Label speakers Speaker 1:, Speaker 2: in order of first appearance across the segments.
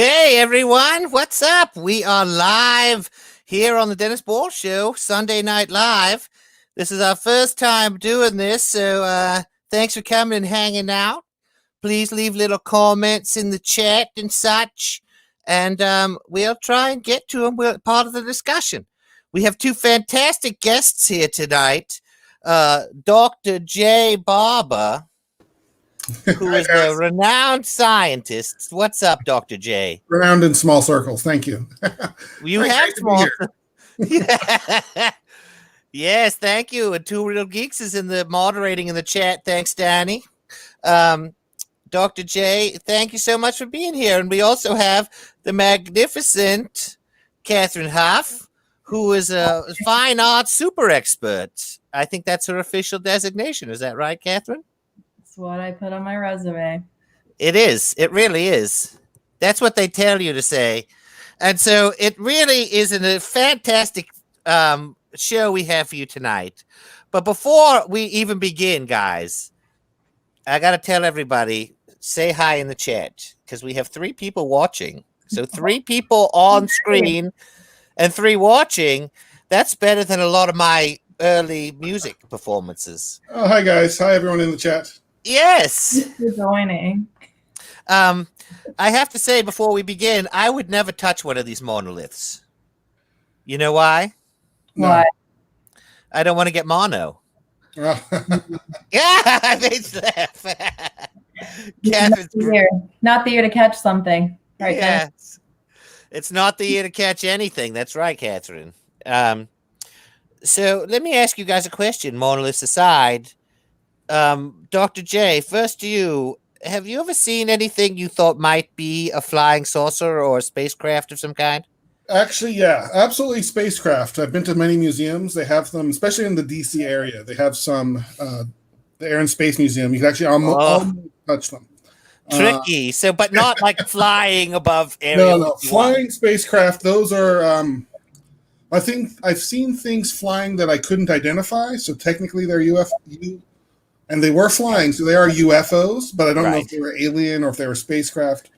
Speaker 1: Hey everyone, what's up? We are live here on the Dennis Ball Show, Sunday Night Live. This is our first time doing this, so thanks for coming and hanging out. Please leave little comments in the chat and such, and we'll try and get to them. We're part of the discussion. We have two fantastic guests here tonight. Dr. J. Barber, who is a renowned scientist. What's up, Dr. J?
Speaker 2: Renowned in small circles. Thank you.
Speaker 1: You have small. Yeah. Yes, thank you. And Two Real Geeks is in the moderating in the chat. Thanks, Danny. Dr. J, thank you so much for being here. And we also have the magnificent Catherine Huff, who is a fine arts super expert. I think that's her official designation. Is that right, Catherine?
Speaker 3: That's what I put on my resume.
Speaker 1: It is. It really is. That's what they tell you to say. And so it really is a fantastic show we have for you tonight. But before we even begin, guys, I got to tell everybody, say hi in the chat, because we have 3 people watching. So 3 people on screen and 3 watching. That's better than a lot of my early music performances.
Speaker 2: Oh, hi, guys. Hi, everyone in the chat.
Speaker 1: Yes.
Speaker 3: You're joining.
Speaker 1: I have to say before we begin, I would never touch one of these monoliths. You know why?
Speaker 3: Why?
Speaker 1: I don't want to get mono.
Speaker 2: Oh.
Speaker 1: Yeah, they laugh.
Speaker 3: Not the year to catch something. Right.
Speaker 1: Yes. It's not the year to catch anything. That's right, Catherine. So let me ask you guys a question, monoliths aside. Dr. J, first to you. Have you ever seen anything you thought might be a flying saucer or a spacecraft of some kind?
Speaker 2: Actually, yeah, absolutely spacecraft. I've been to many museums. They have them, especially in the DC area. They have some, the Air and Space Museum. You can actually almost touch them.
Speaker 1: Tricky. But not like flying above area.
Speaker 2: No, flying spacecraft. Those are, I think I've seen things flying that I couldn't identify. So technically they're UFO. And they were flying, so they are UFOs, but I don't know if they were alien or if they were spacecraft.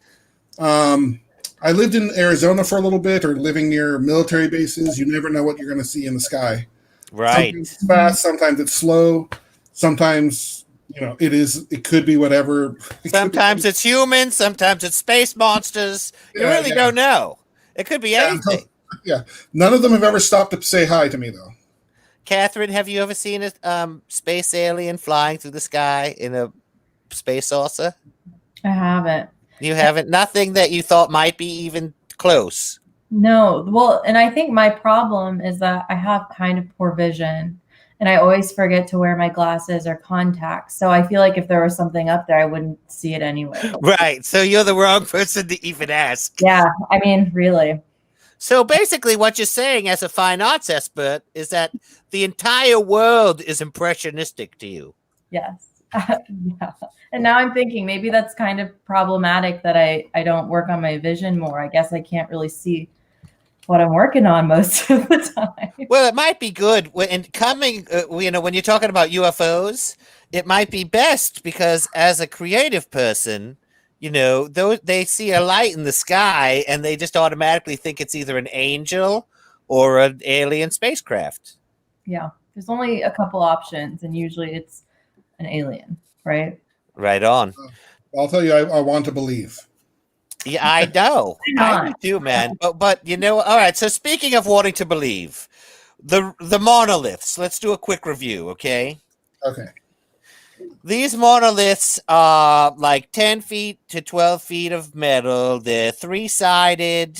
Speaker 2: I lived in Arizona for a little bit, or living near military bases. You never know what you're going to see in the sky.
Speaker 1: Right.
Speaker 2: Sometimes it's fast, sometimes it's slow. Sometimes, it could be whatever.
Speaker 1: Sometimes it's humans, sometimes it's space monsters. You really don't know. It could be anything.
Speaker 2: Yeah. None of them have ever stopped to say hi to me, though.
Speaker 1: Catherine, have you ever seen a space alien flying through the sky in a space saucer?
Speaker 3: I haven't.
Speaker 1: You haven't? Nothing that you thought might be even close?
Speaker 3: No. Well, and I think my problem is that I have kind of poor vision, and I always forget to wear my glasses or contacts. So I feel like if there was something up there, I wouldn't see it anyway.
Speaker 1: Right. So you're the wrong person to even ask.
Speaker 3: Yeah. I mean, really.
Speaker 1: So basically what you're saying as a fine arts expert is that the entire world is impressionistic to you.
Speaker 3: Yes. Yeah. And now I'm thinking maybe that's kind of problematic that I don't work on my vision more. I guess I can't really see what I'm working on most of the time.
Speaker 1: Well, it might be good when when you're talking about UFOs, it might be best because as a creative person, they see a light in the sky and they just automatically think it's either an angel or an alien spacecraft.
Speaker 3: Yeah. There's only a couple options, and usually it's an alien, right?
Speaker 1: Right on.
Speaker 2: I'll tell you, I want to believe.
Speaker 1: Yeah, I know. I do too, man. But all right. So speaking of wanting to believe, the monoliths, let's do a quick review, okay?
Speaker 2: Okay.
Speaker 1: These monoliths are like 10 feet to 12 feet of metal. They're 3-sided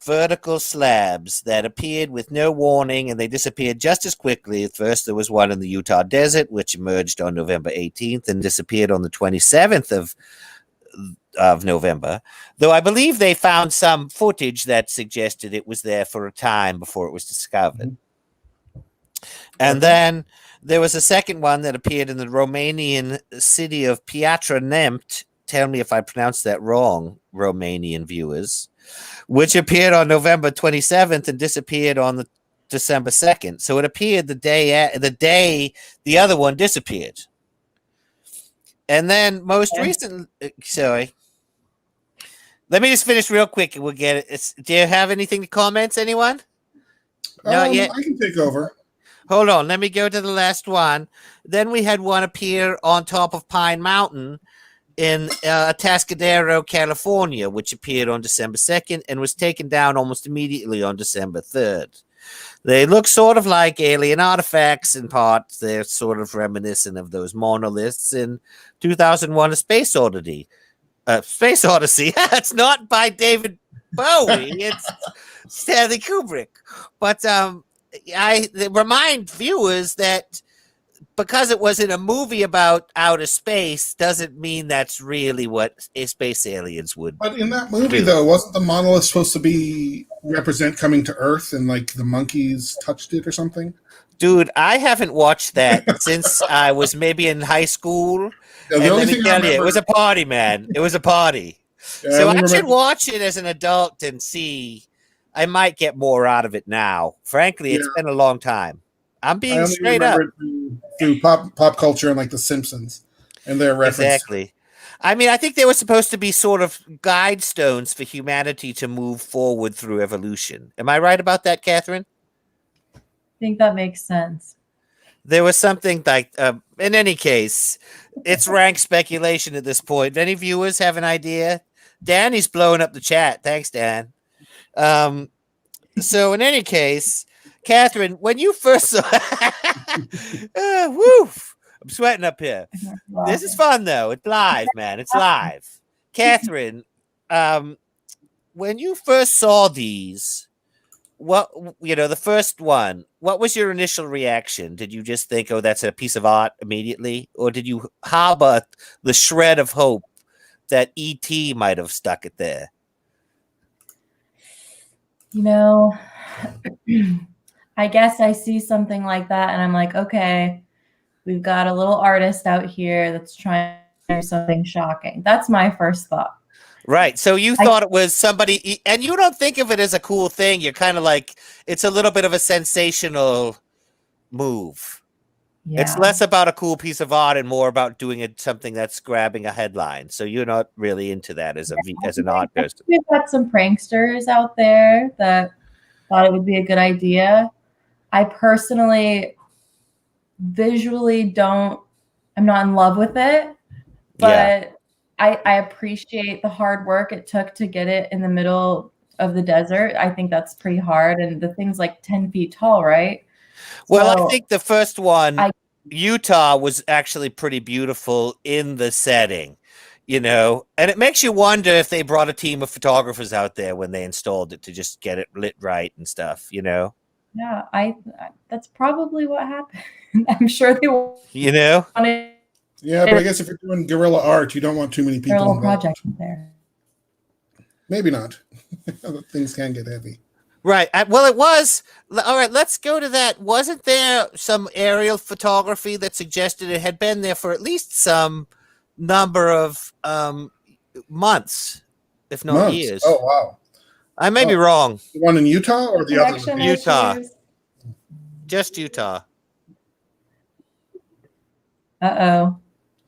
Speaker 1: vertical slabs that appeared with no warning, and they disappeared just as quickly. First, there was one in the Utah desert, which emerged on November 18th and disappeared on the 27th of November, though I believe they found some footage that suggested it was there for a time before it was discovered. And then there was a second one that appeared in the Romanian city of Piatra Neamt. Tell me if I pronounced that wrong, Romanian viewers, which appeared on November 27th and disappeared on the December 2nd. So it appeared the day the other one disappeared. And then most recently, Let me just finish real quick and we'll get it. Do you have anything to comment, anyone? Not yet.
Speaker 2: I can take over.
Speaker 1: Hold on. Let me go to the last one. Then we had one appear on top of Pine Mountain in Atascadero, California, which appeared on December 2nd and was taken down almost immediately on December 3rd. They look sort of like alien artifacts in part. They're sort of reminiscent of those monoliths in 2001: A Space Odyssey. Space Odyssey. It's not by David Bowie. It's Stanley Kubrick. But I remind viewers that because it was in a movie about outer space doesn't mean that's really what space aliens would.
Speaker 2: But in that movie, though, wasn't the monolith supposed to represent coming to Earth and like the monkeys touched it or something?
Speaker 1: Dude, I haven't watched that since I was maybe in high school.
Speaker 2: Yeah,
Speaker 1: and let me tell you, it was a party, man. It was a party.
Speaker 2: Yeah,
Speaker 1: So I should watch it as an adult and see. I might get more out of it now. Frankly, it's been a long time. I'm being straight up.
Speaker 2: Through pop culture and like The Simpsons and their reference.
Speaker 1: Exactly. I mean, I think they were supposed to be sort of guide stones for humanity to move forward through evolution. Am I right about that, Catherine?
Speaker 3: I think that makes sense.
Speaker 1: There was something like, in any case, it's rank speculation at this point. If any viewers have an idea, Danny's blowing up the chat. Thanks, Dan. So in any case, Catherine, when you first saw, woof, I'm sweating up here. This is fun though. It's live, man. It's live. Catherine, when you first saw these, the first one, what was your initial reaction? Did you just think, oh, that's a piece of art immediately? Or did you harbor the shred of hope that E.T. might have stuck it there?
Speaker 3: I guess I see something like that and I'm like, okay, we've got a little artist out here that's trying to do something shocking. That's my first thought.
Speaker 1: Right. So you thought it was somebody, and you don't think of it as a cool thing. You're kind of like, it's a little bit of a sensational move. Yeah. It's less about a cool piece of art and more about doing something that's grabbing a headline. So you're not really into that as an art person.
Speaker 3: We've got some pranksters out there that thought it would be a good idea. I personally visually I'm not in love with it, but I appreciate the hard work it took to get it in the middle of the desert. I think that's pretty hard. And the thing's like 10 feet tall, right?
Speaker 1: Well, so I think the first one, Utah, was actually pretty beautiful in the setting, and it makes you wonder if they brought a team of photographers out there when they installed it to just get it lit right and stuff,
Speaker 3: Yeah, that's probably what happened. I'm sure they wanted.
Speaker 2: Yeah, but I guess if you're doing guerrilla art, you don't want too many people involved.
Speaker 3: Project there.
Speaker 2: Maybe not. Things can get heavy.
Speaker 1: Right. Well, it was. All right, let's go to that. Wasn't there some aerial photography that suggested it had been there for at least some number of months, if not years?
Speaker 2: Oh, wow.
Speaker 1: I may be wrong.
Speaker 2: The one in Utah or the other one?
Speaker 1: Utah. Just Utah.
Speaker 3: Uh-oh.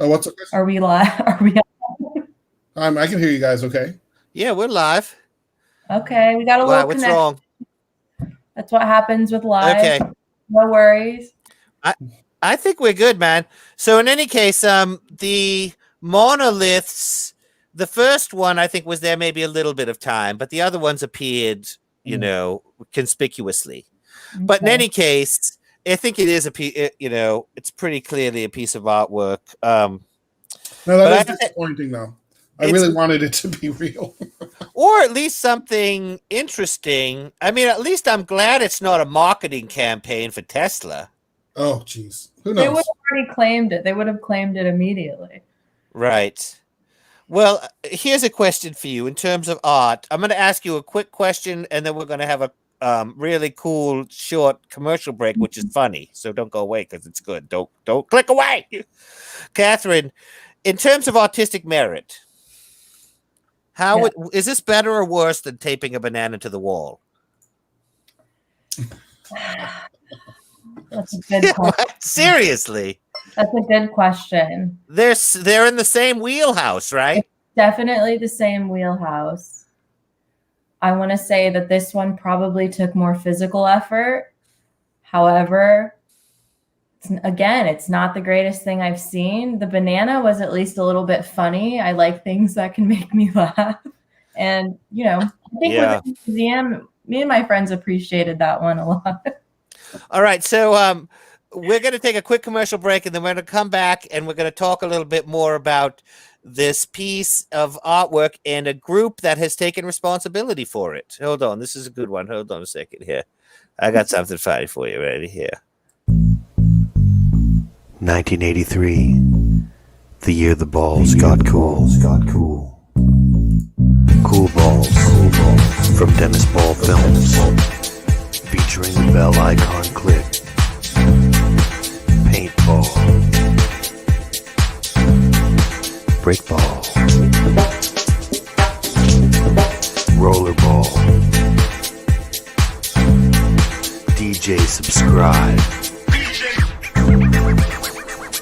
Speaker 2: Oh, what's it?
Speaker 3: Are we live?
Speaker 2: I can hear you guys okay.
Speaker 1: Yeah, we're live.
Speaker 3: Okay, we got a little
Speaker 1: connection. What's wrong?
Speaker 3: That's what happens with live.
Speaker 1: Okay.
Speaker 3: No worries.
Speaker 1: I think we're good, man. So in any case, the monoliths, the first one I think was there maybe a little bit of time, but the other ones appeared, conspicuously. Okay. But in any case, I think it is it's pretty clearly a piece of artwork.
Speaker 2: No, that is disappointing, though. I really wanted it to be real.
Speaker 1: Or at least something interesting. I mean, at least I'm glad it's not a marketing campaign for Tesla.
Speaker 2: Oh, geez. Who knows?
Speaker 3: They would have already claimed it. They would have claimed it immediately.
Speaker 1: Right. Well, here's a question for you in terms of art. I'm going to ask you a quick question, and then we're going to have a really cool short commercial break, which is funny. So don't go away because it's good. Don't click away. Catherine, in terms of artistic merit, is this better or worse than taping a banana to the wall?
Speaker 3: That's a good question.
Speaker 1: Seriously.
Speaker 3: That's a good question.
Speaker 1: They're in the same wheelhouse, right?
Speaker 3: It's definitely the same wheelhouse. I want to say that this one probably took more physical effort. However, it's not the greatest thing I've seen. The banana was at least a little bit funny. I like things that can make me laugh. And, I think with the museum, me and my friends appreciated that one a lot.
Speaker 1: All right. So we're going to take a quick commercial break, and then we're going to come back and we're going to talk a little bit more about this piece of artwork and a group that has taken responsibility for it. Hold on. This is a good one. Hold on a second here. I got something funny for you right here.
Speaker 4: 1983, the year the balls got cool. Cool Balls from Dennis Ball Films, featuring the Bell Icon clip, Paintball, Brickball, Rollerball, DJ Subscribe,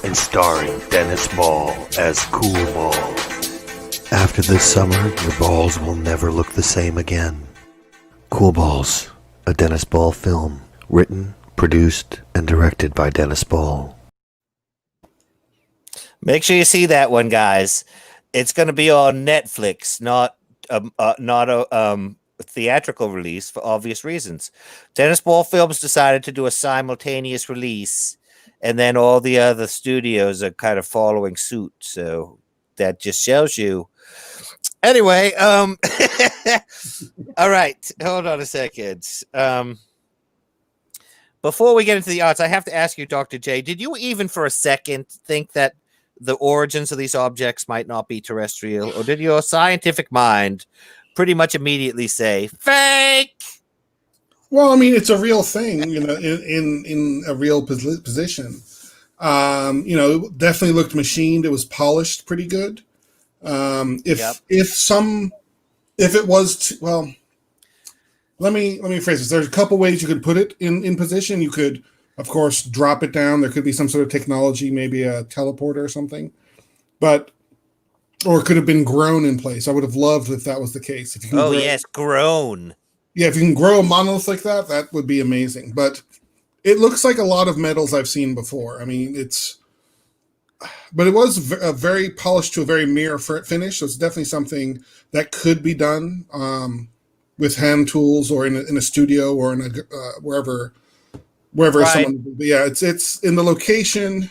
Speaker 4: and starring Dennis Ball as Cool Ball. After this summer, your balls will never look the same again. Cool Balls, a Dennis Ball film, written, produced, and directed by Dennis Ball.
Speaker 1: Make sure you see that one, guys. It's going to be on Netflix, not a theatrical release for obvious reasons. Dennis Ball Films decided to do a simultaneous release, and then all the other studios are kind of following suit. So that just shows you. Anyway, all right. Hold on a second. Before we get into the arts, I have to ask you, Dr. J, did you even for a second think that the origins of these objects might not be terrestrial, or did your scientific mind pretty much immediately say fake?
Speaker 2: Well, I mean, it's a real thing, in a real position. It definitely looked machined. It was polished pretty good. If it was, well, let me phrase this. There's a couple ways you could put it in position. You could, of course, drop it down. There could be some sort of technology, maybe a teleporter or something, or it could have been grown in place. I would have loved if that was the case. If you can
Speaker 1: grown. Yeah,
Speaker 2: if you can grow a monolith like that, that would be amazing. But it looks like a lot of metals I've seen before. I mean, but it was very polished to a very mirror finish. So it's definitely something that could be done with hand tools or in a studio or in wherever
Speaker 1: right.
Speaker 2: someone. But yeah, it's in the location.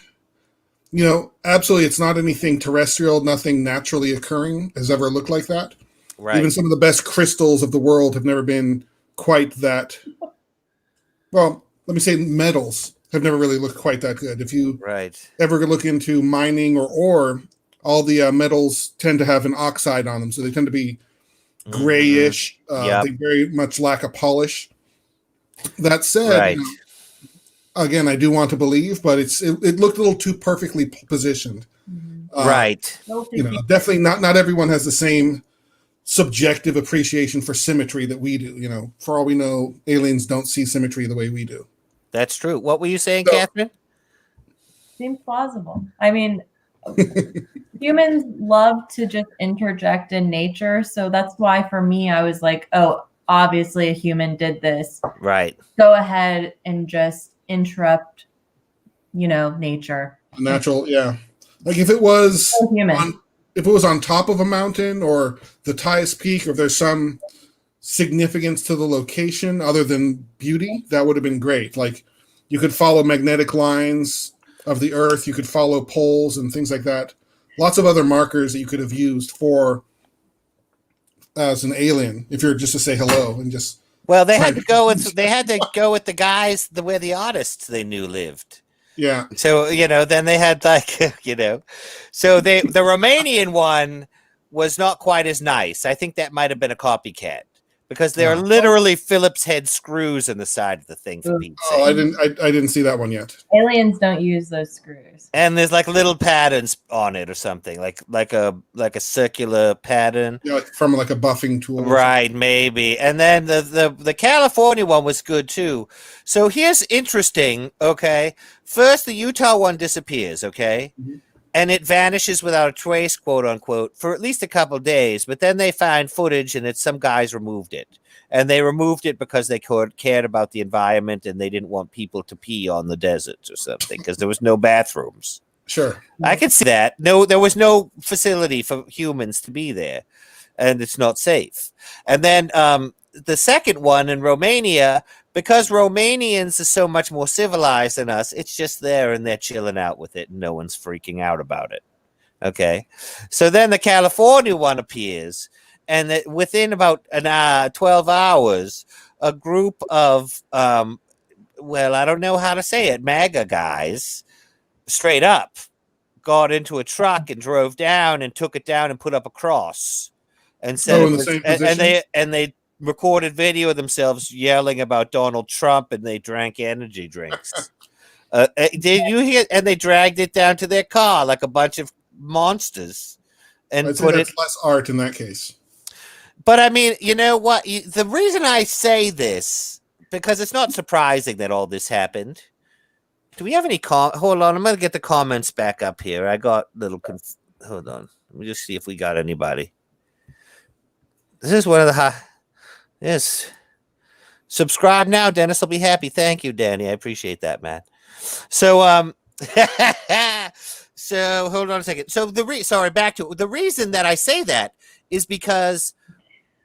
Speaker 2: Absolutely, it's not anything terrestrial. Nothing naturally occurring has ever looked like that.
Speaker 1: Right.
Speaker 2: Even some of the best crystals of the world have never been quite that. Well, let me say metals have never really looked quite that good. If you ever look into mining or ore, all the metals tend to have an oxide on them. So they tend to be grayish. They very much lack a polish. That said, again, I do want to believe, but it looked a little too perfectly positioned. Definitely not everyone has the same subjective appreciation for symmetry that we do. For all we know, aliens don't see symmetry the way we do.
Speaker 1: That's true. What were you saying, Catherine?
Speaker 3: Seems plausible. I mean, humans love to just interject in nature. So that's why for me, I was like, oh, obviously a human did this.
Speaker 1: Right.
Speaker 3: Go ahead and just interrupt, nature.
Speaker 2: Natural, yeah. Like if it was
Speaker 3: human.
Speaker 2: If it was on top of a mountain or the highest peak, or if there's some significance to the location other than beauty, that would have been great. Like you could follow magnetic lines of the earth, you could follow poles and things like that. Lots of other markers that you could have used as an alien, if you're just to say hello and just.
Speaker 1: Well, they had to go with the guys where the artists they knew lived.
Speaker 2: Yeah.
Speaker 1: So, then they had so the Romanian one was not quite as nice. I think that might have been a copycat because there are literally Phillips head screws in the side of the thing for Pete's sake.
Speaker 2: I didn't see that one yet.
Speaker 3: Aliens don't use those screws.
Speaker 1: And there's like little patterns on it or something, like a circular pattern.
Speaker 2: Yeah, from like a buffing tool.
Speaker 1: Right, maybe. And then the California one was good too. So here's interesting, okay? First, the Utah one disappears, okay? Mm-hmm. and it vanishes without a trace, quote unquote, for at least a couple of days. But then they find footage, and it's some guys removed it, and they removed it because they cared about the environment and they didn't want people to pee on the deserts or something because there was no bathrooms.
Speaker 2: Sure.
Speaker 1: I can see that. No, there was no facility for humans to be there, and it's not safe. And then the second one in Romania, because Romanians are so much more civilized than us, it's just there and they're chilling out with it and no one's freaking out about it. Okay. So then the California one appears, and within about 12 hours, a group of, well, I don't know how to say it, MAGA guys, straight up, got into a truck and drove down and took it down and put up a cross and said, and they recorded video of themselves yelling about Donald Trump, and they drank energy drinks. Did you hear? And they dragged it down to their car like a bunch of monsters. And
Speaker 2: I'd say that's less art in that case.
Speaker 1: But I mean, you know what? The reason I say this, because it's not surprising that all this happened. Do we have any hold on, I'm going to get the comments back up here. I got a little hold on. Let me just see if we got anybody. This is one of the yes. Subscribe now, Dennis will be happy. Thank you, Danny. I appreciate that, man. So so hold on a second. So back to the reason that I say that is because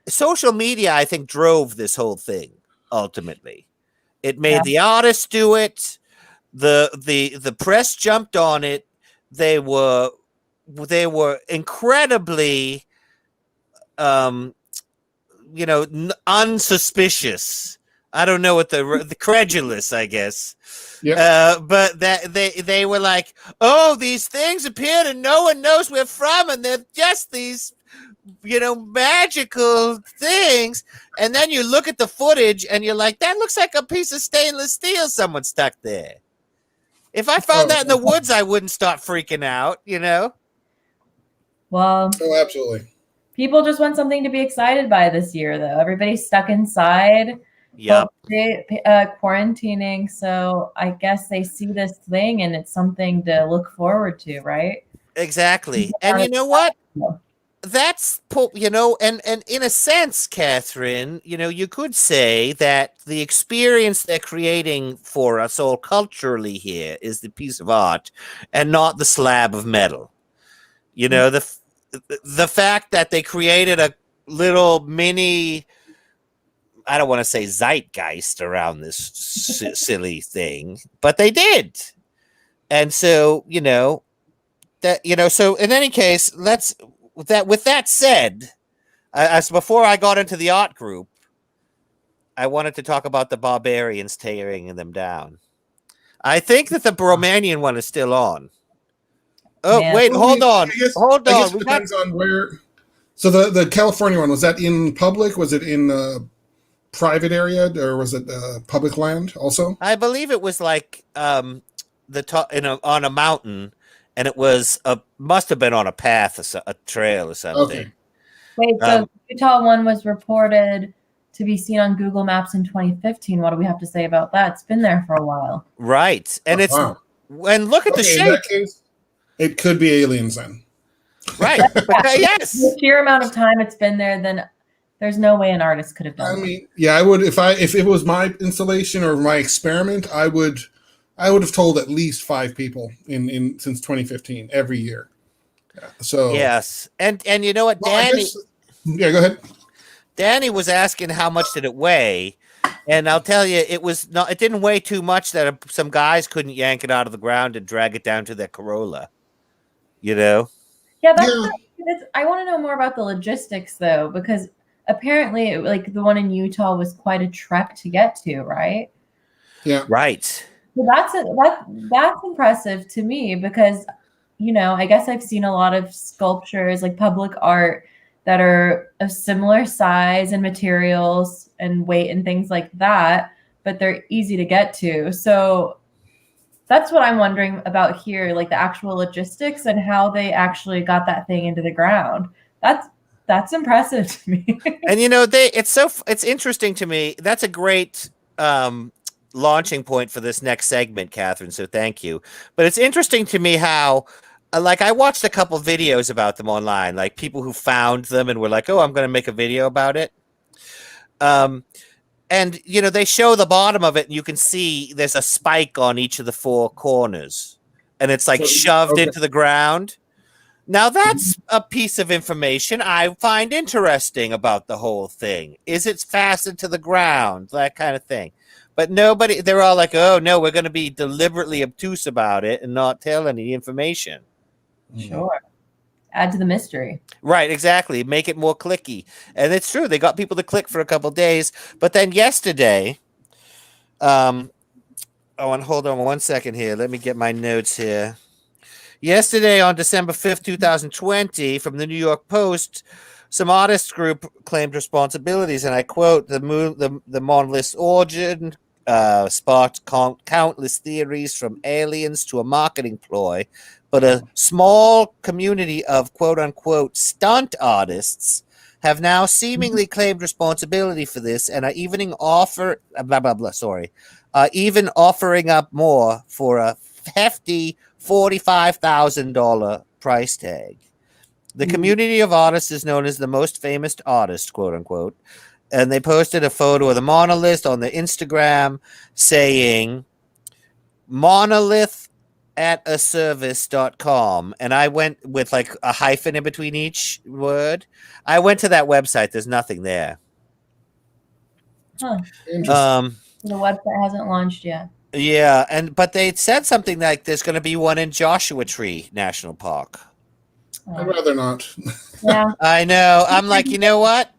Speaker 1: social media, I think, drove this whole thing ultimately. It made the artists do it. The press jumped on it. They were incredibly unsuspicious. I don't know what the credulous, I guess. Yeah. But that they were like, oh, these things appeared and no one knows where from, and they're just these magical things. And then you look at the footage and you're like, that looks like a piece of stainless steel someone stuck there. If I found that in the woods, I wouldn't start freaking out,
Speaker 3: Well,
Speaker 2: absolutely.
Speaker 3: People just want something to be excited by this year, though. Everybody's stuck inside, quarantining. So I guess they see this thing and it's something to look forward to, right?
Speaker 1: Exactly. And you know what? That's, and in a sense, Catherine, you could say that the experience they're creating for us all culturally here is the piece of art and not the slab of metal. The fact that they created a little mini, I don't want to say zeitgeist around this silly thing, but they did. And so, so in any case, with that said, as before I got into the art group, I wanted to talk about the barbarians tearing them down. I think that the Romanian one is still on. Oh, wait, hold on. Hold on.
Speaker 2: It depends on where. So the California one, was that in public? Was it in a private area, or was it public land also?
Speaker 1: I believe it was like on a mountain. And it must have been on a path, a trail or something.
Speaker 2: Okay.
Speaker 3: Wait, so the Utah one was reported to be seen on Google Maps in 2015. What do we have to say about that? It's been there for a while.
Speaker 1: Right. And and look at the shape.
Speaker 2: In that case, it could be aliens then.
Speaker 1: Right. Yes.
Speaker 3: The sheer amount of time it's been there, then there's no way an artist could have done it.
Speaker 2: I mean, yeah, I would, if it was my installation or my experiment, I would have told at least 5 people in since 2015 every year. Yeah, so
Speaker 1: yes, and you know what, Danny?
Speaker 2: Go ahead.
Speaker 1: Danny was asking how much did it weigh, and I'll tell you, it didn't weigh too much that some guys couldn't yank it out of the ground and drag it down to their Corolla.
Speaker 3: Yeah, I want to know more about the logistics though, because apparently, like the one in Utah was quite a trek to get to, right?
Speaker 2: Yeah,
Speaker 1: right.
Speaker 3: So that's impressive to me because, I guess I've seen a lot of sculptures, like public art, that are of similar size and materials and weight and things like that, but they're easy to get to. So that's what I'm wondering about here, like the actual logistics and how they actually got that thing into the ground. That's impressive to me.
Speaker 1: And it's interesting to me. That's a great launching point for this next segment, Catherine, so thank you. But it's interesting to me how like I watched a couple videos about them online, like people who found them and were like, "Oh, I'm going to make a video about it." And they show the bottom of it, and you can see there's a spike on each of the four corners, and it's like shoved into the ground. Now that's a piece of information I find interesting about the whole thing. Is it fastened to the ground, that kind of thing? But nobody, they're all like, "Oh no, we're going to be deliberately obtuse about it and not tell any information."
Speaker 3: Sure. Add to the mystery.
Speaker 1: Right, exactly. Make it more clicky. And it's true. They got people to click for a couple days. But then yesterday, and hold on 1 second here. Let me get my notes here. Yesterday on December 5th, 2020, from the New York Post, some artists group claimed responsibilities, and I quote, the Monolith's origin sparked countless theories, from aliens to a marketing ploy, but a small community of quote-unquote stunt artists have now seemingly claimed responsibility for this and are even offering up more for a hefty $45,000 price tag. The community of artists is known as the most famous artist, quote unquote, and they posted a photo of the Monolith on their Instagram saying Monolith at a service.com, and I went with like a hyphen in between each word. I went to that website. There's nothing there.
Speaker 3: Huh.
Speaker 2: Interesting.
Speaker 3: The website hasn't launched yet.
Speaker 1: Yeah, but they said something like there's going to be one in Joshua Tree National Park.
Speaker 2: I'd rather not.
Speaker 3: Yeah.
Speaker 1: I know. I'm like, you know what?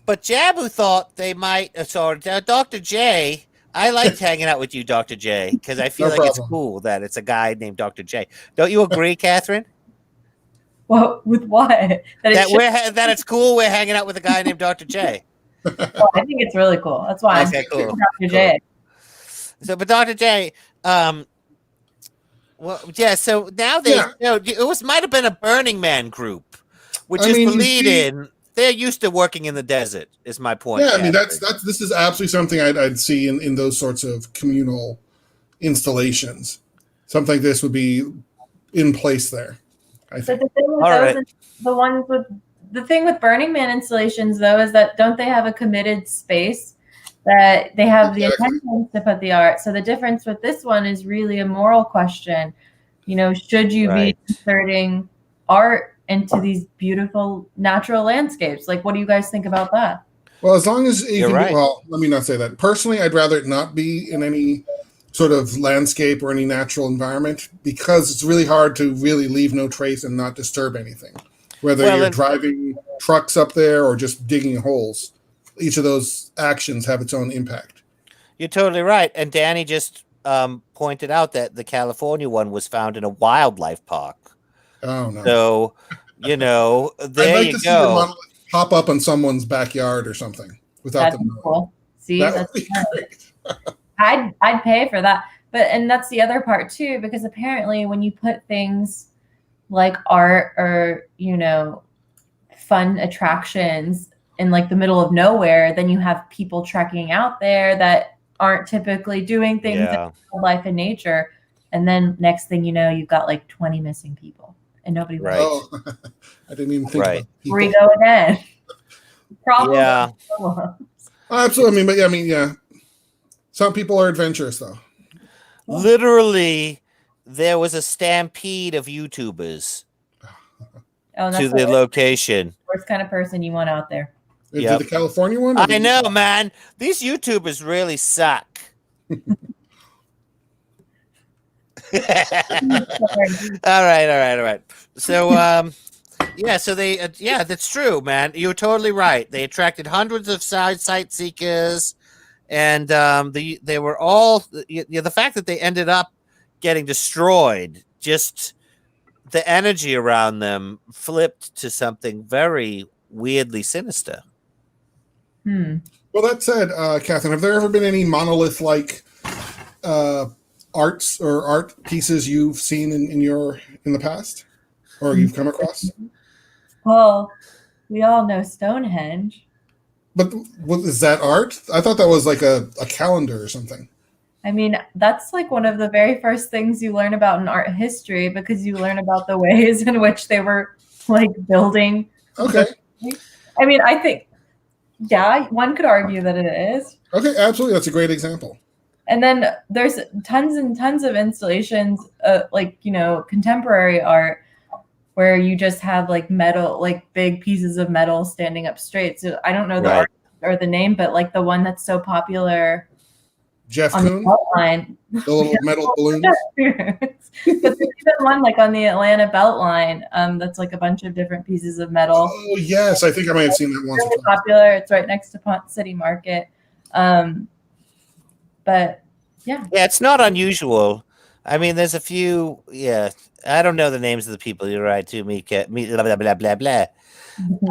Speaker 1: But Jabu thought they might. Sorry, Dr. J. I liked hanging out with you, Dr. J, because I feel
Speaker 2: No
Speaker 1: it's
Speaker 2: problem.
Speaker 1: cool that it's a guy named Dr. J. Don't you agree, Catherine?
Speaker 3: Well, with what?
Speaker 1: That it's cool we're hanging out with a guy named Dr. J.
Speaker 3: Well, I think it's really cool. That's why
Speaker 1: Okay, cool.
Speaker 3: Dr. J.
Speaker 1: So, but Dr. J, well, yeah. So now it might have been a Burning Man group, which is believed they're used to working in the desert. Is my point.
Speaker 2: Yeah, I mean that's this is absolutely something I'd see in those sorts of communal installations. Something like this would be in place there, I think.
Speaker 3: But the thing with the thing with Burning Man installations, though, is that don't they have a committed space that they have the intention to put the art? So the difference with this one is really a moral question. Should you be inserting art into these beautiful natural landscapes? Like, what do you guys think about that?
Speaker 2: Well, as long as
Speaker 1: You're right.
Speaker 2: Well, let me not say that. Personally, I'd rather it not be in any sort of landscape or any natural environment, because it's really hard to really leave no trace and not disturb anything. Whether you're driving trucks up there or just digging holes, each of those actions have its own impact.
Speaker 1: You're totally right. And Danny just pointed out that the California one was found in a wildlife park.
Speaker 2: Oh no!
Speaker 1: So, there
Speaker 2: I'd like
Speaker 1: you
Speaker 2: to see
Speaker 1: go.
Speaker 2: the Monolith pop up in someone's backyard or something without them knowing.
Speaker 3: Cool. See,
Speaker 2: That would be great.
Speaker 3: I'd pay for that. And that's the other part too, because apparently when you put things like art or fun attractions in like the middle of nowhere, then you have people trekking out there that aren't typically doing things in wildlife and nature, and then next thing you know, you've got like 20 missing people and nobody
Speaker 1: Right.
Speaker 2: Oh, I didn't even think about people.
Speaker 3: Here we go again. Problem.
Speaker 1: Yeah.
Speaker 2: Absolutely. Yeah. Some people are adventurous, though.
Speaker 1: Literally, there was a stampede of YouTubers to the location.
Speaker 3: Worst kind of person you want out there.
Speaker 2: Yep. The California one?
Speaker 1: I know, man. These YouTubers really suck. All right. So, so they, that's true, man. You're totally right. They attracted hundreds of sight seekers, and they were all the fact that they ended up getting destroyed. Just the energy around them flipped to something very weirdly sinister.
Speaker 2: Well, that said, Catherine, have there ever been any monolith-like arts or art pieces you've seen in the past, or you've come across?
Speaker 3: Well, we all know Stonehenge.
Speaker 2: But what is that art? I thought that was like a calendar or something.
Speaker 3: I mean, that's like one of the very first things you learn about in art history, because you learn about the ways in which they were like building.
Speaker 2: Okay.
Speaker 3: I mean, I think, yeah, one could argue that it is.
Speaker 2: Okay, absolutely. That's a great example.
Speaker 3: And then there's tons and tons of installations, like, you know, contemporary art, where you just have like metal, like big pieces of metal standing up straight. So I don't know the art or the name, but like the one that's so popular
Speaker 2: Jeff
Speaker 3: on
Speaker 2: Koons,
Speaker 3: the Beltline.
Speaker 2: the little metal balloons.
Speaker 3: But there's even one like on the Atlanta Beltline, that's like a bunch of different pieces of metal.
Speaker 2: Oh yes, I think I might have seen that once.
Speaker 3: Really popular. It's right next to Pont City Market. But yeah.
Speaker 1: Yeah, it's not unusual. I mean, there's a few. Yeah, I don't know the names of the people. You're right, too. Me, blah blah blah blah blah.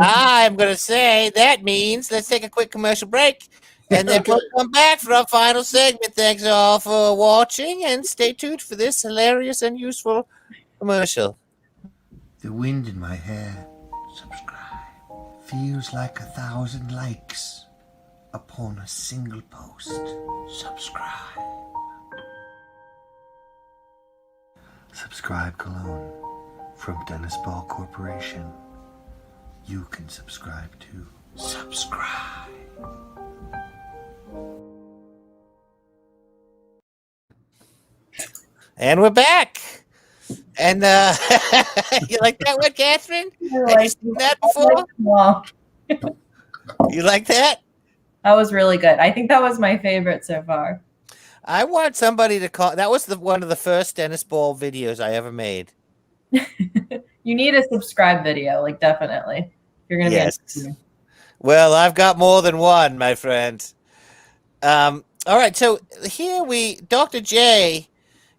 Speaker 1: I'm gonna say that means let's take a quick commercial break, and then we'll come back for our final segment. Thanks all for watching, and stay tuned for this hilarious and useful commercial.
Speaker 4: The wind in my hair, subscribe, feels like 1,000 likes upon a single post. Subscribe. Subscribe cologne from Dennis Ball Corporation. You can subscribe too. Subscribe.
Speaker 1: And we're back. And you like that one, Catherine? Have you seen that before?
Speaker 3: Wow.
Speaker 1: You like that?
Speaker 3: That was really good. I think that was my favorite so far.
Speaker 1: I want somebody to call. That was one of the first Dennis Ball videos I ever made.
Speaker 3: You need a subscribe video, like definitely. You're gonna be.
Speaker 1: Well, I've got more than one, my friend. All right, so here Dr. J,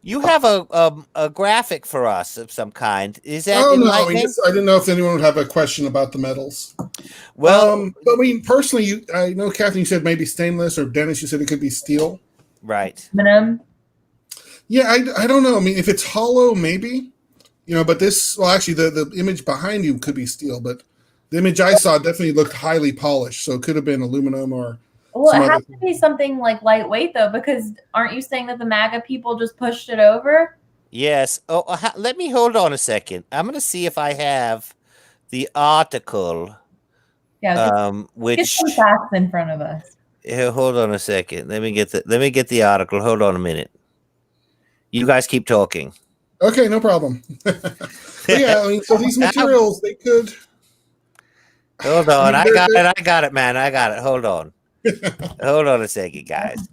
Speaker 1: you have a graphic for us of some kind. Is that enlightening?
Speaker 2: I didn't know if anyone would have a question about the metals.
Speaker 1: Well,
Speaker 2: but I mean, personally, I know, Catherine, you said maybe stainless, or Dennis, you said it could be steel.
Speaker 1: Right.
Speaker 2: Yeah, I don't know. I mean, if it's hollow, maybe. You know, but this, well, actually, the image behind you could be steel, but the image I saw definitely looked highly polished, so it could have been aluminum or.
Speaker 3: Well, it has to be something like lightweight, though, because aren't you saying that the MAGA people just pushed it over?
Speaker 1: Yes. Oh, let me hold on a second. I'm going to see if I have the article.
Speaker 3: Yeah. Get some facts in front of us.
Speaker 1: Hold on a second. Let me get the article. Hold on a minute. You guys keep talking.
Speaker 2: Okay, no problem. Yeah, I mean, so these materials, they could.
Speaker 1: Hold on. I got it, man. I got it. Hold on. Hold on a second, guys.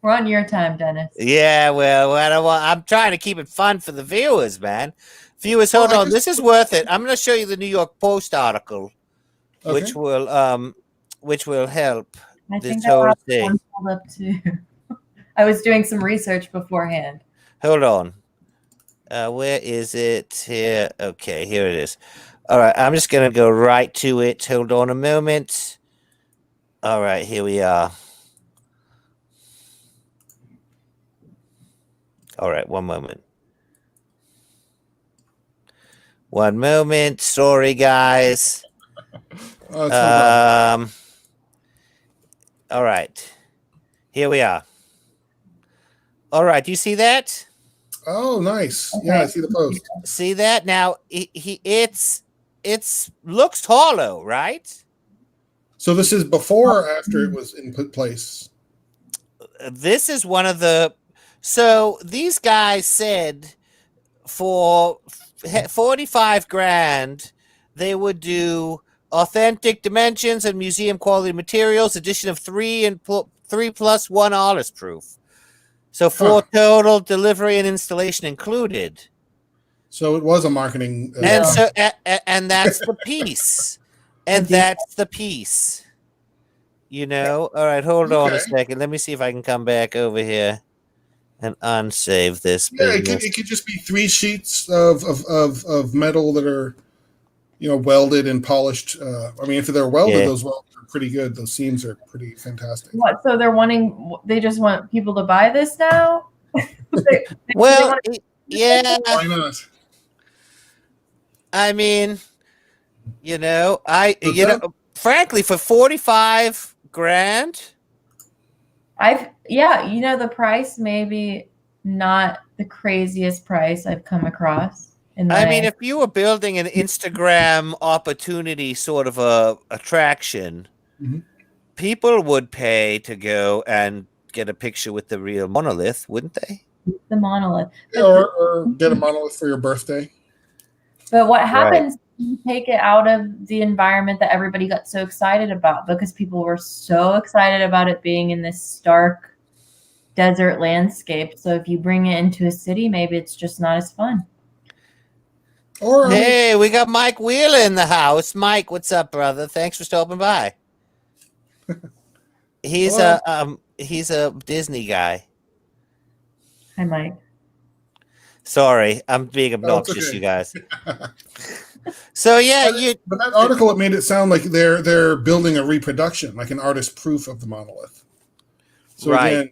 Speaker 3: We're on your time, Dennis.
Speaker 1: Yeah, well, I'm trying to keep it fun for the viewers, man. Viewers, hold on. This is worth it. I'm going to show you the New York Post article, which will help this whole thing.
Speaker 3: Up too. I was doing some research beforehand.
Speaker 1: Hold on. Where is it? Here. Okay, here it is. All right, I'm just going to go right to it. Hold on a moment. All right, here we are. All right, one moment. One moment. Sorry, guys. All right. Here we are. All right, do you see that?
Speaker 2: Oh, nice. Okay. Yeah, I see the post.
Speaker 1: See that? Now, it's looks hollow, right?
Speaker 2: So this is before or after it was in place?
Speaker 1: This is one of the... So these guys said for 45 grand, they would do authentic dimensions and museum quality materials, edition of 3 plus 1 artist proof. So 4 total, delivery and installation included.
Speaker 2: So it was a marketing...
Speaker 1: and that's the piece. And that's the piece. You know? All right, hold on a second. Let me see if I can come back over here and unsave this.
Speaker 2: Yeah, it could just be 3 sheets of metal that are, you know, welded and polished. I mean, if they're welded, those welds are pretty good. Those seams are pretty fantastic.
Speaker 3: What? So they just want people to buy this now?
Speaker 1: Yeah.
Speaker 2: Why not?
Speaker 1: I mean, you know, frankly, for 45 grand,
Speaker 3: the price maybe not the craziest price I've come across in
Speaker 1: I
Speaker 3: my
Speaker 1: mean, if you were building an Instagram opportunity sort of a attraction,
Speaker 2: Mhm.
Speaker 1: people would pay to go and get a picture with the real monolith, wouldn't they?
Speaker 3: the monolith.
Speaker 2: Yeah,
Speaker 3: But
Speaker 2: or get a monolith for your birthday.
Speaker 3: what
Speaker 1: Right.
Speaker 3: happens when you take it out of the environment that everybody got so excited about, because people were so excited about it being in this stark desert landscape. So if you bring it into a city, maybe it's just not as fun.
Speaker 2: Or
Speaker 1: Hey, we got Mike Wheeler in the house. Mike, what's up, brother? Thanks for stopping by. He's
Speaker 2: Hello.
Speaker 1: he's a Disney guy.
Speaker 3: Hi, Mike.
Speaker 1: Sorry, I'm being
Speaker 2: it's
Speaker 1: obnoxious,
Speaker 2: okay.
Speaker 1: you guys. So yeah,
Speaker 2: But that article, it made it sound like they're building a reproduction, like an artist proof of the monolith. So
Speaker 1: Right.
Speaker 2: again,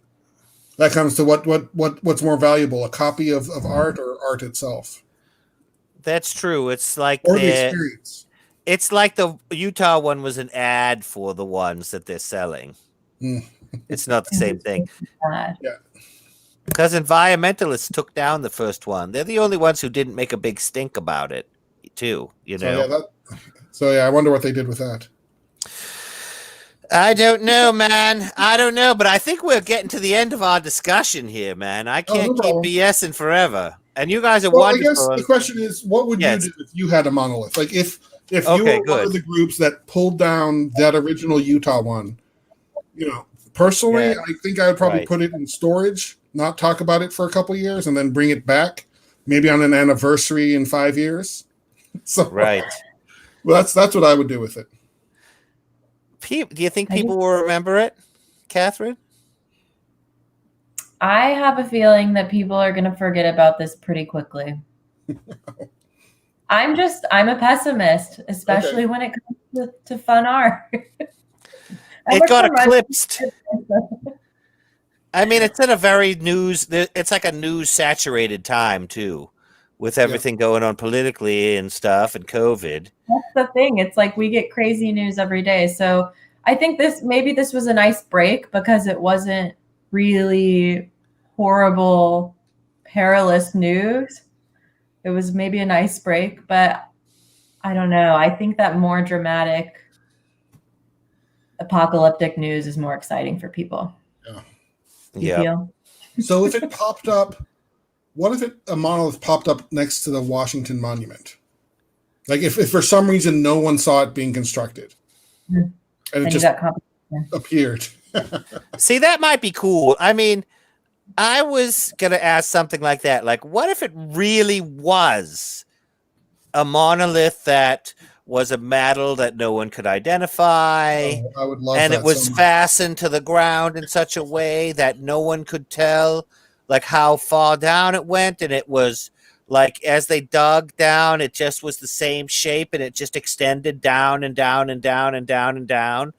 Speaker 2: that comes to what's more valuable, a copy of art or art itself,
Speaker 1: That's true. It's like
Speaker 2: or the experience.
Speaker 1: it's like the Utah one was an ad for the ones that they're selling.
Speaker 2: Mm.
Speaker 1: It's not the same thing.
Speaker 2: Yeah.
Speaker 1: Because environmentalists took down the first one. They're the only ones who didn't make a big stink about it, too. You know.
Speaker 2: So yeah, I wonder what they did with that.
Speaker 1: I don't know, man. I don't know, but I think we're getting to the end of our discussion here, man. I can't keep
Speaker 2: problem.
Speaker 1: BSing forever. And you guys are
Speaker 2: Well, I
Speaker 1: wonderful.
Speaker 2: guess the question is, what would
Speaker 1: Yes.
Speaker 2: you do if you had a monolith? Like if you
Speaker 1: Okay,
Speaker 2: were one
Speaker 1: good.
Speaker 2: of the groups that pulled down that original Utah one, personally,
Speaker 1: Yeah.
Speaker 2: I think I would probably
Speaker 1: Right.
Speaker 2: put it in storage, not talk about it for a couple years, and then bring it back, maybe on an anniversary in 5 years. So
Speaker 1: Right.
Speaker 2: well, that's what I would do with it.
Speaker 1: Do you think people will remember it, Catherine?
Speaker 3: I have a feeling that people are going to forget about this pretty quickly. I'm a pessimist, especially when it comes to fun art.
Speaker 1: It got eclipsed. I mean, it's in a very it's like a news saturated time too, with everything going on politically and stuff and COVID.
Speaker 3: That's the thing. It's like we get crazy news every day. So I think this was a nice break because it wasn't really horrible, perilous news. It was maybe a nice break, but I don't know. I think that more dramatic apocalyptic news is more exciting for people.
Speaker 2: Yeah.
Speaker 3: You feel?
Speaker 2: So if it popped up, what if a monolith popped up next to the Washington Monument? Like if for some reason no one saw it being constructed, and it just appeared.
Speaker 1: See, that might be cool. I mean, I was going to ask something like that. Like, what if it really was a monolith that was a metal that no one could identify?
Speaker 2: Oh, I would love
Speaker 1: and
Speaker 2: that
Speaker 1: it was
Speaker 2: so much.
Speaker 1: fastened to the ground in such a way that no one could tell, like, how far down it went. And it was like, as they dug down, it just was the same shape and it just extended down and down and down and down and down.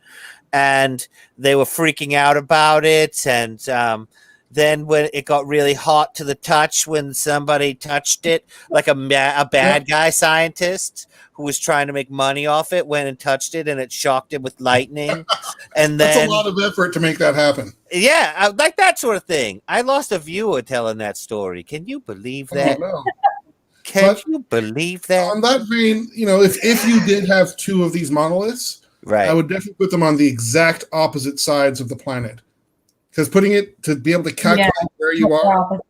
Speaker 1: And they were freaking out about it. And then when it got really hot to the touch, when somebody touched it, like a bad guy scientist who was trying to make money off it, went and touched it, and it shocked him with lightning. And then
Speaker 2: that's a lot of effort to make that happen.
Speaker 1: Yeah, like that sort of thing. I lost a viewer telling that story. Can you believe that?
Speaker 2: Oh, no.
Speaker 1: Can you believe that?
Speaker 2: On that vein, if you did have two of these monoliths,
Speaker 1: right,
Speaker 2: I would definitely put them on the exact opposite sides of the planet. Because putting it to be able to calculate where you are,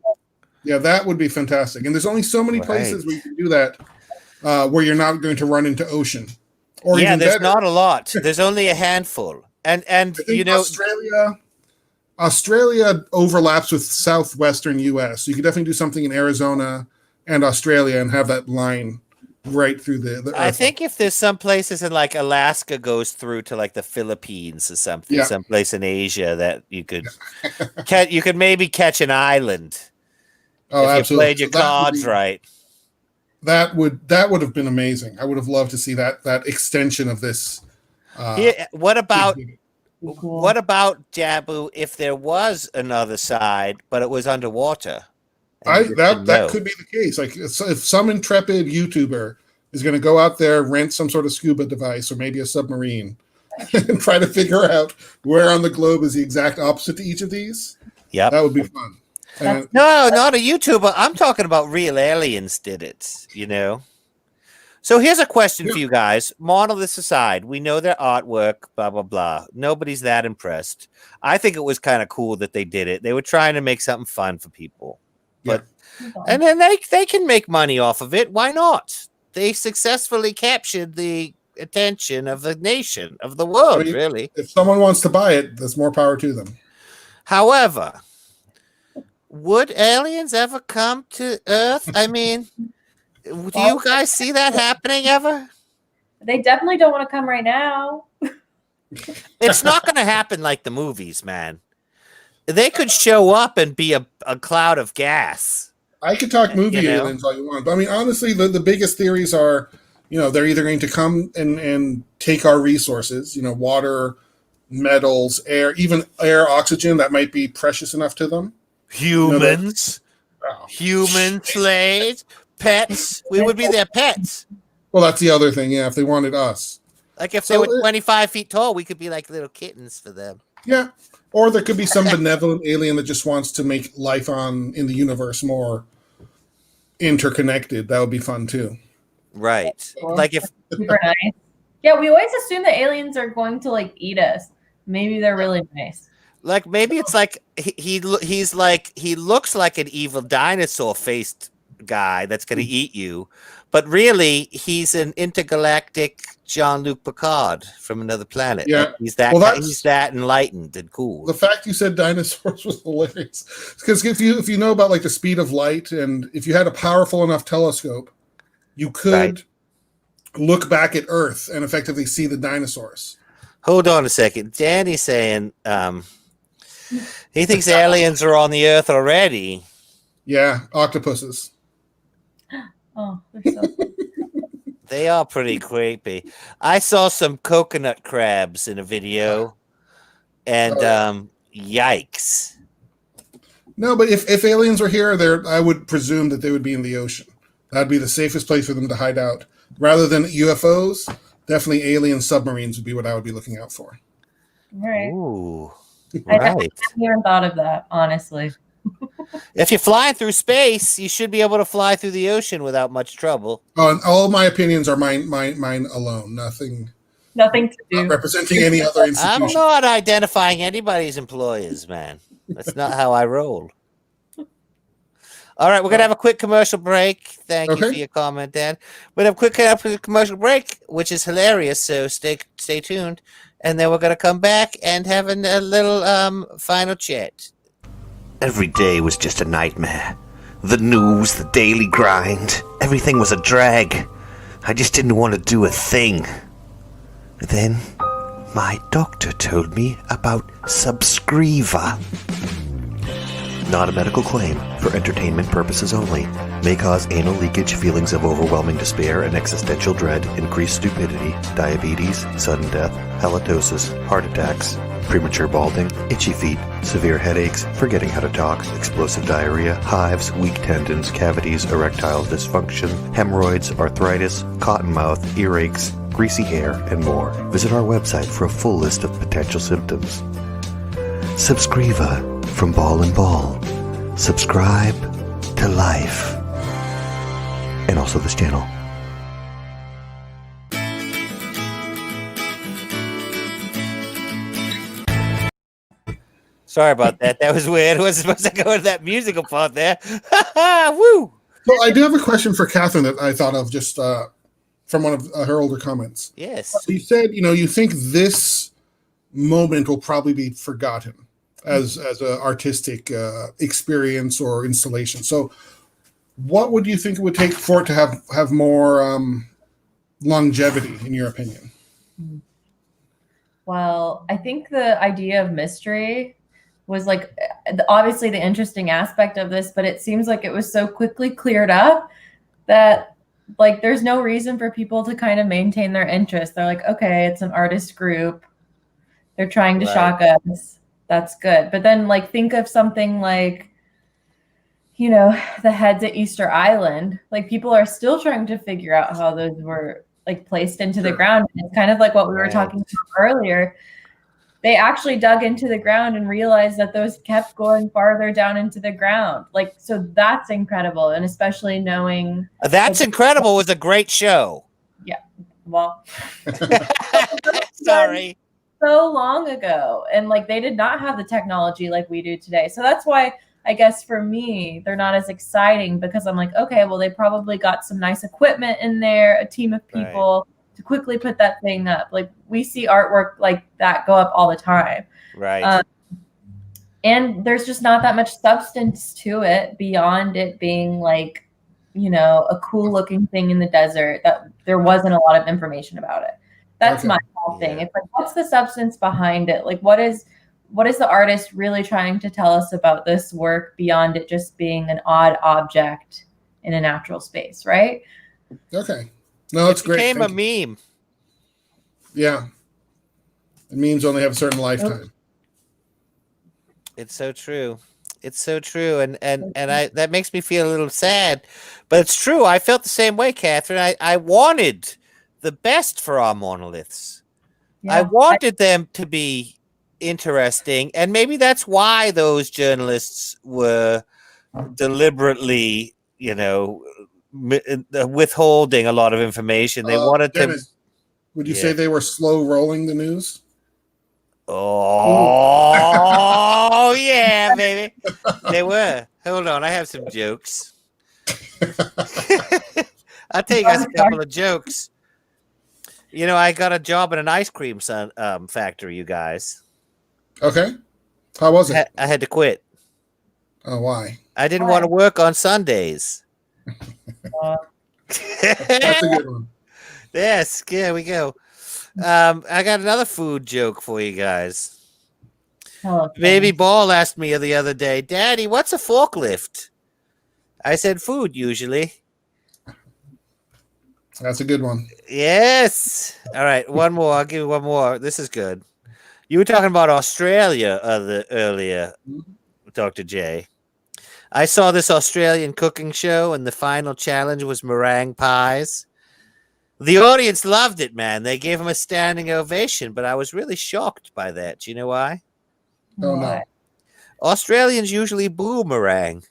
Speaker 2: that would be fantastic. And there's only so many places where you can do that, where you're not going to run into ocean. Or
Speaker 1: there's
Speaker 2: better,
Speaker 1: not a lot. There's only a handful. And
Speaker 2: Australia overlaps with southwestern U.S. So you could definitely do something in Arizona and Australia and have that line right through the Earth.
Speaker 1: I think if there's some places in like Alaska goes through to like the Philippines or something, someplace in Asia that you could you could maybe catch an island if
Speaker 2: absolutely.
Speaker 1: you played your cards right.
Speaker 2: That would have been amazing. I would have loved to see that extension of this.
Speaker 1: What about Jabu if there was another side, but it was underwater?
Speaker 2: That could be the case. Like if some intrepid YouTuber is going to go out there, rent some sort of scuba device or maybe a submarine, and try to figure out where on the globe is the exact opposite to each of these.
Speaker 1: Yep.
Speaker 2: That would be fun. And
Speaker 1: No, not a YouTuber. I'm talking about real aliens did it, you know? So here's a question for you guys. Monoliths aside, we know their artwork, blah, blah, blah. Nobody's that impressed. I think it was kind of cool that they did it. They were trying to make something fun for people. But and then they can make money off of it. Why not? They successfully captured the attention of the nation, of the world, really.
Speaker 2: If someone wants to buy it, there's more power to them.
Speaker 1: However, would aliens ever come to Earth? I mean, do you guys see that happening ever?
Speaker 3: They definitely don't want to come right now.
Speaker 1: It's not going to happen like the movies, man. They could show up and be a cloud of gas.
Speaker 2: I could talk movie aliens all you want. But I mean, honestly, the biggest theories are, they're either going to come and take our resources, water, metals, air, even air, oxygen that might be precious enough to them.
Speaker 1: Humans, human slaves, pets. We would be their pets.
Speaker 2: Well, that's the other thing. Yeah, if they wanted us.
Speaker 1: Like if they were 25 feet tall, we could be like little kittens for them.
Speaker 2: Yeah. Or there could be some benevolent alien that just wants to make life in the universe more interconnected. That would be fun too.
Speaker 1: Right.
Speaker 3: Cool.
Speaker 1: Like if
Speaker 3: super nice. Yeah, we always assume that aliens are going to like eat us. Maybe they're really nice.
Speaker 1: Like maybe it's like he looks like an evil dinosaur faced guy that's going to eat you, but really he's an intergalactic Jean-Luc Picard from another planet.
Speaker 2: Yeah,
Speaker 1: like he's that enlightened and cool.
Speaker 2: The fact you said dinosaurs was hilarious, because if you know about like the speed of light, and if you had a powerful enough telescope, you could look back at Earth and effectively see the dinosaurs.
Speaker 1: Hold on a second. Danny's saying he thinks aliens are on the Earth already.
Speaker 2: Yeah, octopuses.
Speaker 3: Oh, they're so cool.
Speaker 1: They are pretty creepy. I saw some coconut crabs in a video, and yikes.
Speaker 2: No, but if aliens were here, I would presume that they would be in the ocean. That'd be the safest place for them to hide out. Rather than UFOs, definitely alien submarines would be what I would be looking out for.
Speaker 3: All right.
Speaker 1: Ooh,
Speaker 3: I
Speaker 1: right.
Speaker 3: haven't even thought of that, honestly.
Speaker 1: If you're flying through space, you should be able to fly through the ocean without much trouble.
Speaker 2: Oh, and all my opinions are mine alone. Nothing
Speaker 3: to do.
Speaker 2: Not representing any other institution.
Speaker 1: I'm not identifying anybody's employers, man. That's not how I roll. All right, we're going to have a quick commercial break. Thank you for your comment, Dan. We're going to have a quick commercial break, which is hilarious, so stay tuned. And then we're going to come back and have a little final chat.
Speaker 4: Every day was just a nightmare. The news, the daily grind, everything was a drag. I just didn't want to do a thing. Then, my doctor told me about Subscriva. Not a medical claim, for entertainment purposes only. May cause anal leakage, feelings of overwhelming despair and existential dread, increased stupidity, diabetes, sudden death, halitosis, heart attacks, premature balding, itchy feet, severe headaches, forgetting how to talk, explosive diarrhea, hives, weak tendons, cavities, erectile dysfunction, hemorrhoids, arthritis, cotton mouth, earaches, greasy hair, and more. Visit our website for a full list of potential symptoms. Subscriva from Ball and Ball. Subscribe to life. And also this channel.
Speaker 1: Sorry about that. That was weird. I wasn't supposed to go into that musical part there. Woo!
Speaker 2: So I do have a question for Catherine that I thought of just from one of her older comments.
Speaker 1: Yes.
Speaker 2: You said, you think this moment will probably be forgotten as an artistic experience or installation. So what would you think it would take for it to have more longevity, in your opinion?
Speaker 3: Well, I think the idea of mystery was like obviously the interesting aspect of this, but it seems like it was so quickly cleared up that like there's no reason for people to kind of maintain their interest. They're like, okay, it's an artist group. They're trying to shock us. That's good. But then like think of something like, the heads at Easter Island. Like people are still trying to figure out how those were like placed into the
Speaker 2: Sure.
Speaker 3: ground. And it's kind of like what we were
Speaker 1: Right.
Speaker 3: talking about earlier. They actually dug into the ground and realized that those kept going farther down into the ground. Like, so that's incredible. And especially knowing
Speaker 1: That's Incredible was a great show.
Speaker 3: well,
Speaker 1: Sorry.
Speaker 3: so long ago, and like they did not have the technology like we do today. So that's why I guess for me they're not as exciting, because I'm like, okay, well, they probably got some nice equipment in there, a team of people to quickly put that thing up. Like we see artwork like that go up all the time,
Speaker 1: Right.
Speaker 3: and there's just not that much substance to it beyond it being like, you know, a cool looking thing in the desert that there wasn't a lot of information about it. That's
Speaker 2: Okay.
Speaker 3: my whole thing.
Speaker 1: Yeah.
Speaker 3: It's like, what's the substance behind it? Like, what is the artist really trying to tell us about this work beyond it just being an odd object in a natural space, right?
Speaker 2: Okay. No, that's
Speaker 1: It
Speaker 2: great.
Speaker 1: became a
Speaker 2: Thank you.
Speaker 1: meme.
Speaker 2: Yeah. It means only have a certain lifetime.
Speaker 1: It's so true. It's so true. And I that makes me feel a little sad. But it's true. I felt the same way, Catherine. I wanted the best for our monoliths. I wanted them to be interesting. And maybe that's why those journalists were deliberately, you know, withholding a lot of information. They wanted
Speaker 2: Dennis, would you say they were slow rolling the news?
Speaker 1: Oh, yeah, baby. They were. Hold on. I have some jokes. I'll tell you guys a couple of jokes. You know, I got a job in an ice cream factory, you guys.
Speaker 2: Okay. How was it?
Speaker 1: I had to quit.
Speaker 2: Oh, why?
Speaker 1: I didn't want to work on Sundays.
Speaker 2: That's a good one.
Speaker 1: Yes, here we go. I got another food joke for you guys. Baby Ball asked me the other day, Daddy, what's a forklift? I said food, usually.
Speaker 2: That's a good one.
Speaker 1: Yes. All right, one more. I'll give you one more. This is good. You were talking about Australia earlier, Dr. J. I saw this Australian cooking show, and the final challenge was meringue pies. The audience loved it, man. They gave him a standing ovation, but I was really shocked by that. Do you know why?
Speaker 2: Oh, no.
Speaker 1: Australians usually boomerang.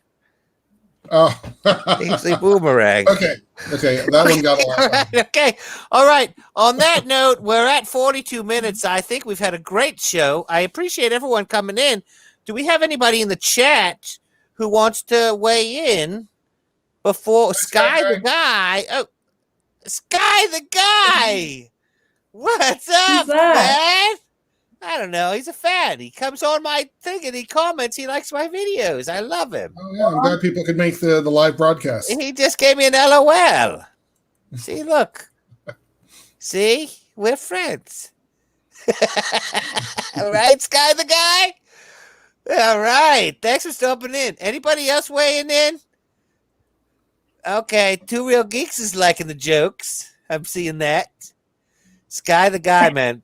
Speaker 2: Oh.
Speaker 1: They usually boomerang.
Speaker 2: Okay. That one got a lot.
Speaker 1: Okay. All right. On that note, we're at 42 minutes. I think we've had a great show. I appreciate everyone coming in. Do we have anybody in the chat who wants to weigh in before Sky the Guy? Oh, Sky the Guy. What's up, man? I don't know. He's a fan. He comes on my thing and he comments. He likes my videos. I love him.
Speaker 2: Oh, yeah. I'm glad people could make the live broadcast.
Speaker 1: He just gave me an LOL. See, look. See? We're friends. All right, Sky the Guy? All right. Thanks for stopping in. Anybody else weighing in? Okay. Two Real Geeks is liking the jokes. I'm seeing that. Sky the Guy, man.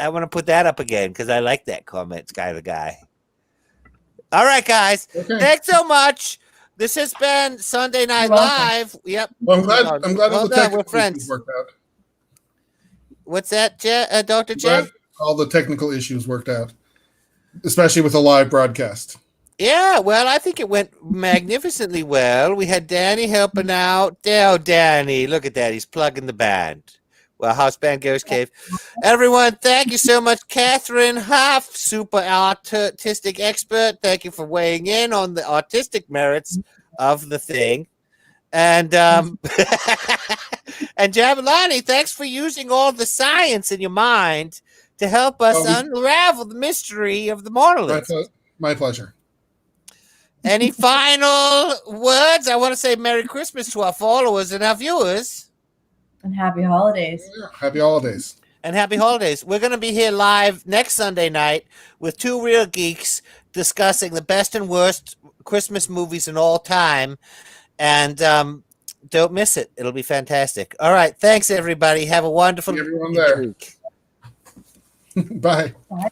Speaker 1: I want to put that up again because I like that comment, Sky the Guy. All right, guys. Okay. Thanks so much. This has been Sunday Night Live. Yep.
Speaker 2: Well, I'm glad all the technical issues worked out.
Speaker 1: What's that, Dr. J?
Speaker 2: All the technical issues worked out, especially with the live broadcast.
Speaker 1: Yeah, well, I think it went magnificently well. We had Danny helping out. Oh, Danny, look at that. He's plugging the band. Well, House Band Ghost Cave. Everyone, thank you so much. Catherine Huff, super artistic expert. Thank you for weighing in on the artistic merits of the thing. And and Jabalani, thanks for using all the science in your mind to help us unravel the mystery of the monolith.
Speaker 2: My pleasure.
Speaker 1: Any final words? I want to say Merry Christmas to our followers and our viewers.
Speaker 3: And happy holidays.
Speaker 2: Yeah, happy holidays.
Speaker 1: And happy holidays. We're going to be here live next Sunday night with Two Real Geeks discussing the best and worst Christmas movies in all time. And don't miss it. It'll be fantastic. All right. Thanks, everybody. Have a wonderful
Speaker 2: week. Bye.
Speaker 3: Bye.